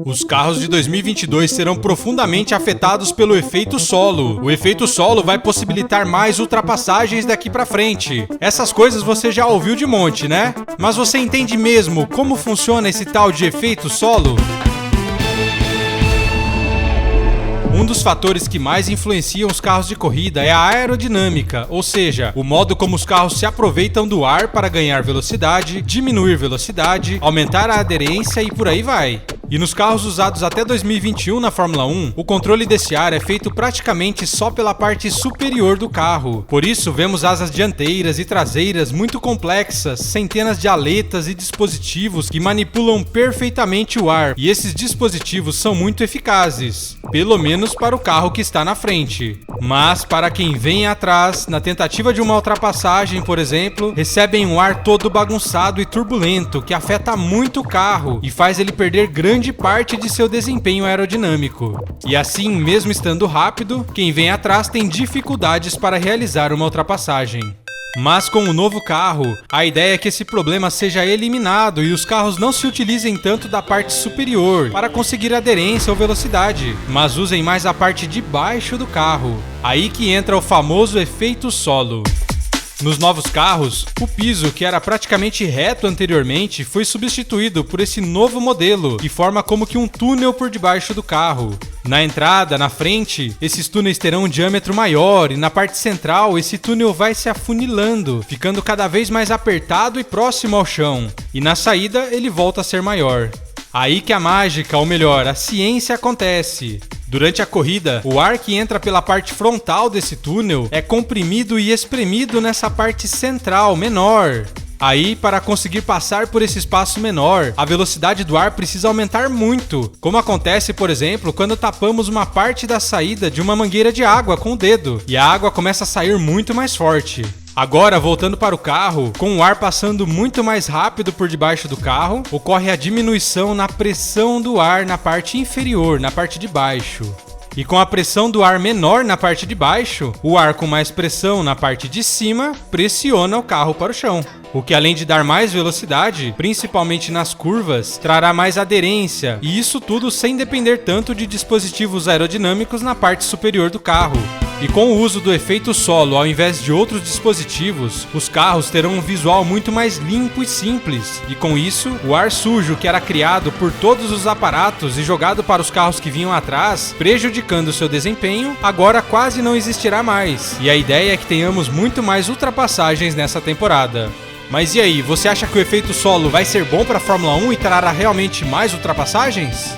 Os carros de 2022 serão profundamente afetados pelo efeito solo. O efeito solo vai possibilitar mais ultrapassagens daqui pra frente. Essas coisas você já ouviu de monte, né? Mas você entende mesmo como funciona esse tal de efeito solo? Um dos fatores que mais influenciam os carros de corrida é a aerodinâmica, ou seja, o modo como os carros se aproveitam do ar para ganhar velocidade, diminuir velocidade, aumentar a aderência e por aí vai. E nos carros usados até 2021 na Fórmula 1, o controle desse ar é feito praticamente só pela parte superior do carro. Por isso, vemos asas dianteiras e traseiras muito complexas, centenas de aletas e dispositivos que manipulam perfeitamente o ar, e esses dispositivos são muito eficazes, pelo menos para o carro que está na frente. Mas para quem vem atrás, na tentativa de uma ultrapassagem, por exemplo, recebem um ar todo bagunçado e turbulento que afeta muito o carro e faz ele perder grande parte de seu desempenho aerodinâmico. E assim, mesmo estando rápido, quem vem atrás tem dificuldades para realizar uma ultrapassagem. Mas com o novo carro, a ideia é que esse problema seja eliminado e os carros não se utilizem tanto da parte superior para conseguir aderência ou velocidade, mas usem mais a parte de baixo do carro. Aí que entra o famoso efeito solo. Nos novos carros, o piso, que era praticamente reto anteriormente, foi substituído por esse novo modelo, que forma como que um túnel por debaixo do carro. Na entrada, na frente, esses túneis terão um diâmetro maior e na parte central esse túnel vai se afunilando, ficando cada vez mais apertado e próximo ao chão. E na saída ele volta a ser maior. Aí que a mágica, ou melhor, a ciência acontece. Durante a corrida, o ar que entra pela parte frontal desse túnel é comprimido e espremido nessa parte central, menor. Aí, para conseguir passar por esse espaço menor, a velocidade do ar precisa aumentar muito, como acontece, por exemplo, quando tapamos uma parte da saída de uma mangueira de água com o dedo, e a água começa a sair muito mais forte. Agora, voltando para o carro, com o ar passando muito mais rápido por debaixo do carro, ocorre a diminuição na pressão do ar na parte inferior, na parte de baixo. E com a pressão do ar menor na parte de baixo, o ar com mais pressão na parte de cima pressiona o carro para o chão. O que, além de dar mais velocidade, principalmente nas curvas, trará mais aderência, e isso tudo sem depender tanto de dispositivos aerodinâmicos na parte superior do carro. E com o uso do efeito solo ao invés de outros dispositivos, os carros terão um visual muito mais limpo e simples. E com isso, o ar sujo que era criado por todos os aparatos e jogado para os carros que vinham atrás, prejudicando seu desempenho, agora quase não existirá mais. E a ideia é que tenhamos muito mais ultrapassagens nessa temporada. Mas e aí, você acha que o efeito solo vai ser bom para a Fórmula 1 e trará realmente mais ultrapassagens?